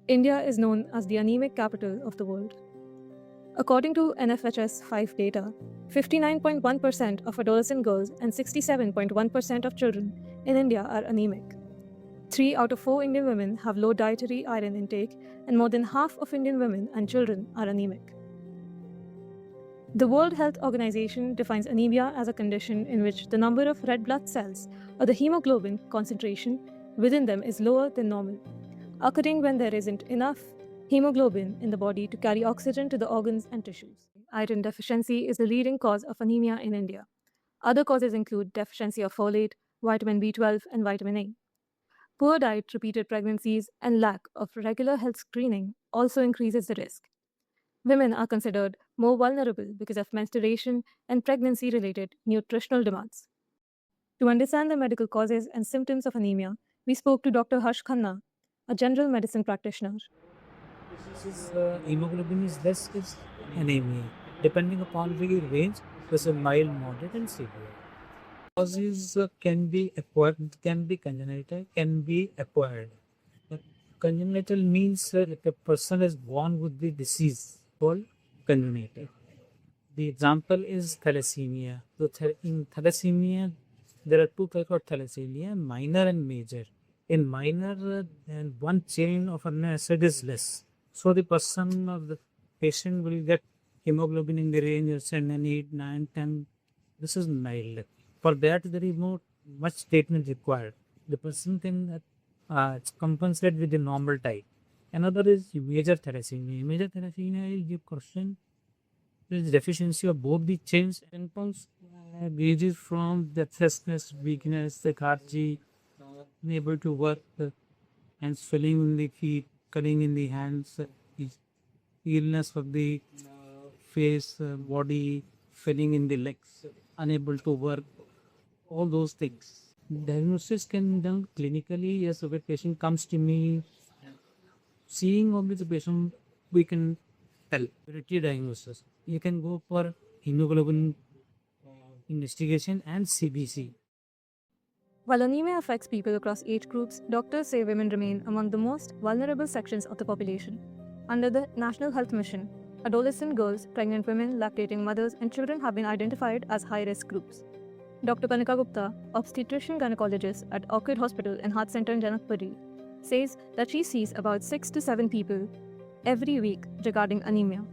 India is known as the anemic capital of the world. According to NFHS 5 data, 59.1% of adolescent girls and 67.1% of children in India are anemic. 3 out of 4 Indian women have low dietary iron intake, and more than half of Indian women and children are anemic. The World Health Organization defines anemia as a condition in which the number of red blood cells or the hemoglobin concentration within them is lower than normal, occurring when there isn't enough hemoglobin in the body to carry oxygen to the organs and tissues. Iron deficiency is the leading cause of anemia in India. Other causes include deficiency of folate, vitamin B12, and vitamin A. Poor diet, repeated pregnancies, and lack of regular health screening also increases the risk. Women are considered more vulnerable because of menstruation and pregnancy related nutritional demands. To understand the medical causes and symptoms of anemia, we spoke to Dr. Harsh Khanna, a general medicine practitioner. Hemoglobin is less is anemia. Depending upon the range, there's a mild, moderate, and severe. Causes can be acquired, can be congenital, can be acquired. Congenital means if a person is born with the disease called congenital. The example is thalassemia. So in thalassemia, there are two types of thalassemia: minor and major. In minor, then one chain of amino acid is less. So the person or the patient will get hemoglobin in the range of 7, 8, 9, 10. This is mild. For that, there is no much treatment required. The person can compensate with the normal type. Another is major thalassemia. Major thalassemia is the person is deficiency of both the chains. Symptoms ranges from deafness, weakness, lethargy, unable to work, and swelling in the feet, cutting in the hands, illness of the face, body, swelling in the legs, unable to work, all those things. Diagnosis can be done clinically. Yes, if a patient comes to me, seeing only the patient, we can tell. Variety diagnosis. You can go for hemoglobin investigation and CBC. While anemia affects people across age groups, doctors say women remain among the most vulnerable sections of the population. Under the National Health Mission, adolescent girls, pregnant women, lactating mothers, and children have been identified as high risk groups. Dr. Kanika Gupta, obstetrician gynecologist at Orchid Hospital and Heart Center in Janakpuri, says that she sees about 6 to 7 people every week regarding anemia.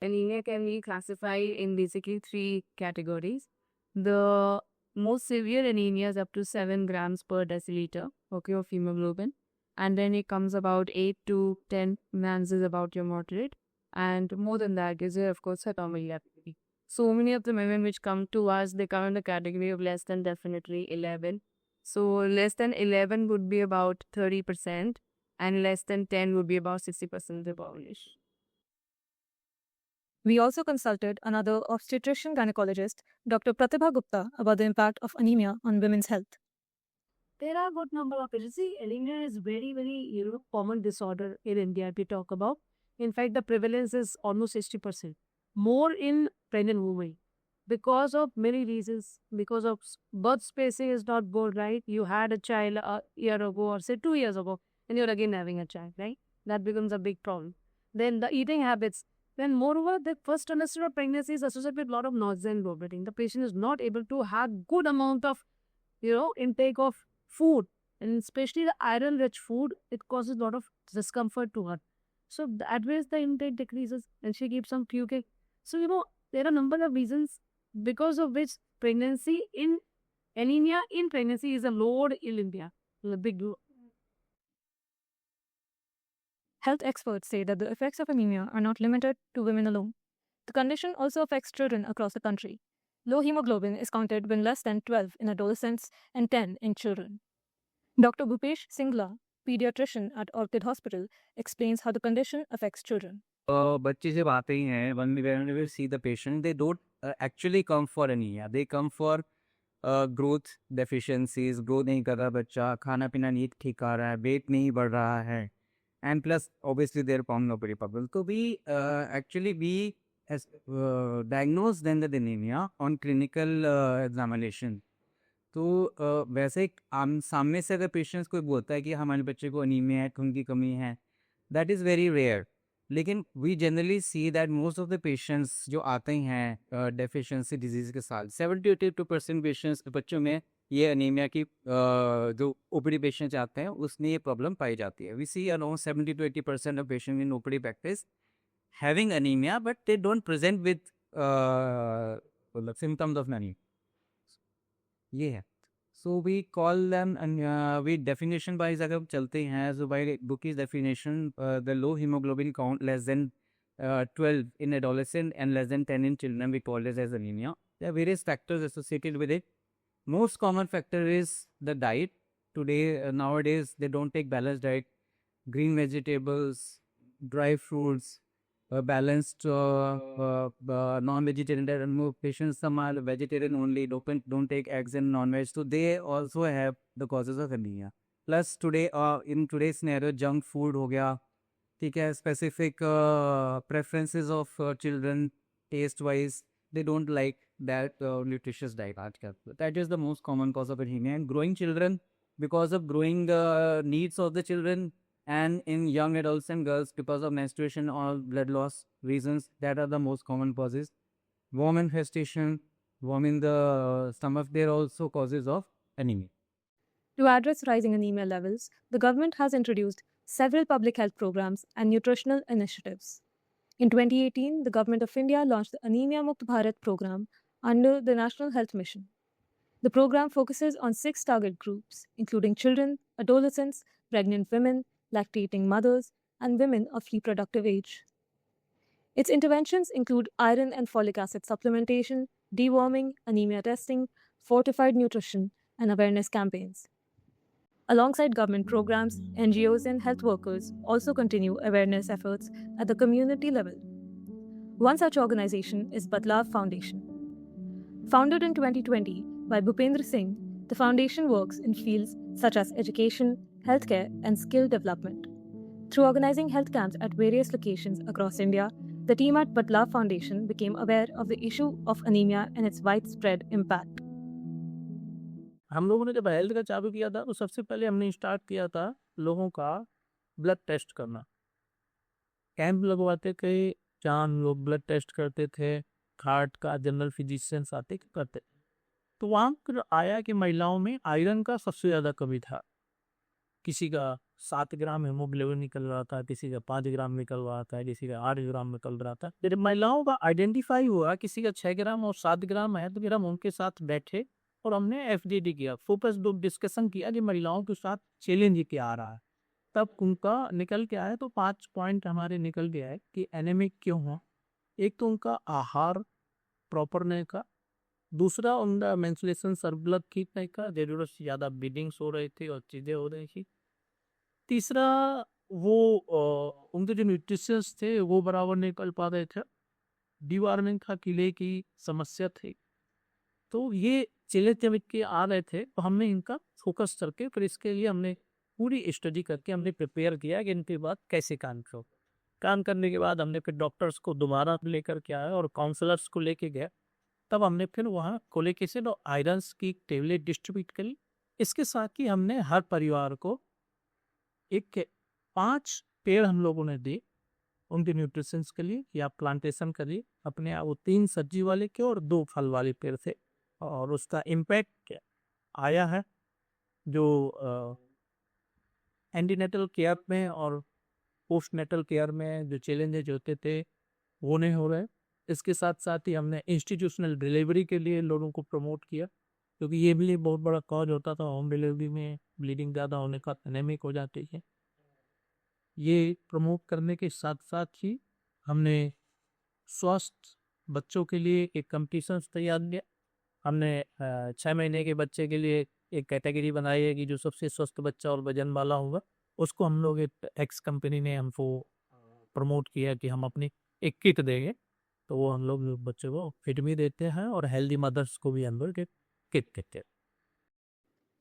Anemia can be classified in basically 3 categories. The most severe anemia is up to 7 grams per deciliter, of hemoglobin. And then it comes about 8 to 10 grams is about your moderate. And more than that is, of course, a normal level. So many of the women which come to us, they come in the category of less than definitely 11. So less than 11 would be about 30%, and less than 10 would be about 60% of the population. We also consulted another obstetrician gynecologist, Dr. Pratibha Gupta, about the impact of anemia on women's health. There are good number of patients. See, anemia is very common disorder in India we talk about. In fact, the prevalence is almost 60%. More in pregnant women because of many reasons. Because of birth spacing is not good, right? You had a child a year ago or say 2 years ago, and you're again having a child, right? That becomes a big problem. Then the eating habits. Then moreover, the first trimester of pregnancy is associated with a lot of nausea and vomiting. The patient is not able to have good amount of, intake of food, and especially the iron rich food, it causes a lot of discomfort to her. So that way the intake decreases and she keeps on puking. So there are a number of reasons because of which anemia in pregnancy is a load in India, a big load. Health experts say that the effects of anemia are not limited to women alone. The condition also affects children across the country. Low hemoglobin is counted when less than 12 in adolescents and 10 in children. Dr. Bhupesh Singla, pediatrician at Orchid Hospital, explains how the condition affects children. बच्चे जब आते ही हैं when we see the patient, they don't actually come for anemia. They come for growth deficiencies. Growth नहीं कर रहा बच्चा, खाना पीना नहीं ठीक आ रहा है, weight नहीं बढ़ रहा है, and plus obviously their pulmonary problem. So we actually diagnose them with anemia on clinical examination. तो वैसे आम सामने से अगर पेशेंट्स कोई बोलता है कि हमारे बच्चे को अनीमिया है, खून की कमी है, दैट इज़ वेरी रेयर। लेकिन we generally see that most of the patients जो आते हैं डेफिशिएंसी डिजीज़ के साथ, 70-82% पेशेंट्स बच्चों में ये अनीमिया की जो ओपीडी पेशेंट्स आते हैं उसमें ये प्रॉब्लम पाई जाती है। We see around 70-80% of patient in OPD practice having anaemia, but they don't present with symptoms of anaemia. ये है। So we call them we definition wise अगर हम चलते हैं, so by book is definition the low haemoglobin count less than 12 in adolescent and less than 10 in children, we call this as anemia. There are various factors associated with it. Most common factor is the diet. Today, nowadays, they don't take balanced diet. Green vegetables, dry fruits, balanced non-vegetarian diet. And more patients, some are vegetarian only, don't take eggs and non-veg. So they also have the causes of anemia. Plus today, in today's scenario, junk food हो गया, ठीक है, specific preferences of children taste wise, they don't like that nutritious diet आजकल. That is the most common cause of anemia. And growing children, because of growing needs of the children, and in young adults and girls because of menstruation or blood loss reasons, that are the most common causes. Worm infestation, worm in the stomach, they are also causes of anemia. To address rising anemia levels, the government has introduced several public health programs and nutritional initiatives. In 2018, the Government of India launched the Anemia Mukt Bharat program under the National Health Mission. The program focuses on 6 target groups, including children, adolescents, pregnant women, lactating mothers, and women of reproductive age. Its interventions include iron and folic acid supplementation, deworming, anemia testing, fortified nutrition, and awareness campaigns. Alongside government programs, NGOs and health workers also continue awareness efforts at the community level. One such organization is Badlav Foundation. Founded in 2020 by Bhupendra Singh, the foundation works in fields such as education, healthcare, and skill development. Through organizing health camps at various locations across India, the team at Badlav Foundation became aware of the issue of anemia and its widespread impact. हम लोगों ने जब health का चालू किया था तो सबसे पहले हमने स्टार्ट किया था लोगों का ब्लड टेस्ट करना। कैंप लगवाते थे जहाँ हम लोग ब्लड टेस्ट करते थे, हार्ट का जनरल फिजिशियंस आते करते। तो वहाँ पर आया कि महिलाओं में आयरन का सबसे ज़्यादा कमी था। किसी का 7 ग्राम हेमोग्लोबिन निकल रहा था, किसी का 5 ग्राम निकल रहा था, किसी का 8 ग्राम निकल रहा था। जब महिलाओं का आइडेंटिफाई हुआ किसी का 6 ग्राम और 7 ग्राम है, तो फिर हम उनके साथ बैठे और हमने एफडीडी किया, फोकस ग्रुप डिस्कशन किया कि महिलाओं के साथ चैलेंज क्या आ रहा है। तब उनका निकल के आया तो 5 पॉइंट हमारे निकल गया है कि एनेमिक क्यों हुआ। एक तो उनका आहार प्रॉपर नहीं का, दूसरा उनका मेंस्ट्रुएशन सर्कुलर ठीक नहीं का, जरूरत से ज़्यादा ब्लीडिंग्स हो रही थी और चीज़ें हो रही थी। तीसरा वो उनके जो न्यूट्रिशंस थे वो बराबर नहीं कर पा रहे थे, डिवार्मिंग का किले की समस्या थी। तो ये चैलेंज जब के आ रहे थे तो हमने इनका फोकस करके फिर इसके लिए हमने पूरी स्टडी करके हमने प्रिपेयर किया कि इनके बाद कैसे काम करो। काम करने के बाद हमने फिर डॉक्टर्स को दोबारा लेकर के आया और काउंसलर्स को लेके गया। तब हमने फिर वहाँ कोलिक एसिड और आयरन्स की टेबलेट डिस्ट्रीब्यूट करी। इसके साथ ही हमने हर परिवार को 5 पेड़ हम लोगों ने दिए उनके न्यूट्रिशंस के लिए, या प्लांटेशन करिए अपने। वो 3 सब्जी वाले के और 2 फल वाले पेड़ थे, और उसका इम्पैक्ट आया है। जो एंटीनेटल केयर में और पोस्ट नेटल केयर में जो चैलेंजेज होते थे वो नहीं हो रहे। इसके साथ साथ ही हमने इंस्टीट्यूशनल डिलीवरी के लिए लोगों को प्रमोट किया, क्योंकि ये भी बहुत बड़ा कॉज होता था होम डिलीवरी में, ब्लीडिंग ज़्यादा होने का, एनेमिक हो जाती है। ये प्रमोट करने के साथ साथ ही हमने स्वस्थ बच्चों के लिए एक कंपटीशन तैयार किया। हमने 6 महीने के बच्चे के लिए एक कैटेगरी बनाई है कि जो सबसे स्वस्थ बच्चा और वजन वाला होगा उसको हम लोग एक्स कंपनी ने हमको प्रमोट किया कि हम अपनी एक किट देंगे। तो वो हम लोग बच्चों को फिट भी देते हैं और हेल्दी मदर्स को भी हम लोग एक किट देते हैं।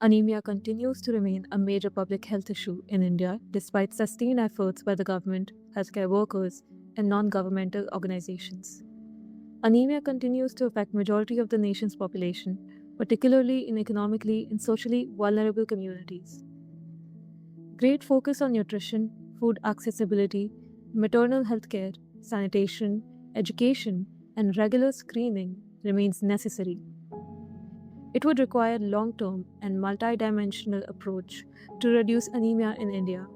Anemia continues to remain a major public health issue in India despite sustained efforts by the government, healthcare workers, and non-governmental organizations. Anemia continues to affect majority of the nation's population, particularly in economically and socially vulnerable communities. Great focus on nutrition, food accessibility, maternal health care, sanitation, education, and regular screening remains necessary. It would require long-term and multidimensional approach to reduce anemia in India.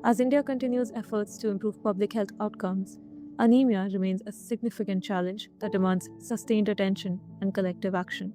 As India continues efforts to improve public health outcomes, anemia remains a significant challenge that demands sustained attention and collective action.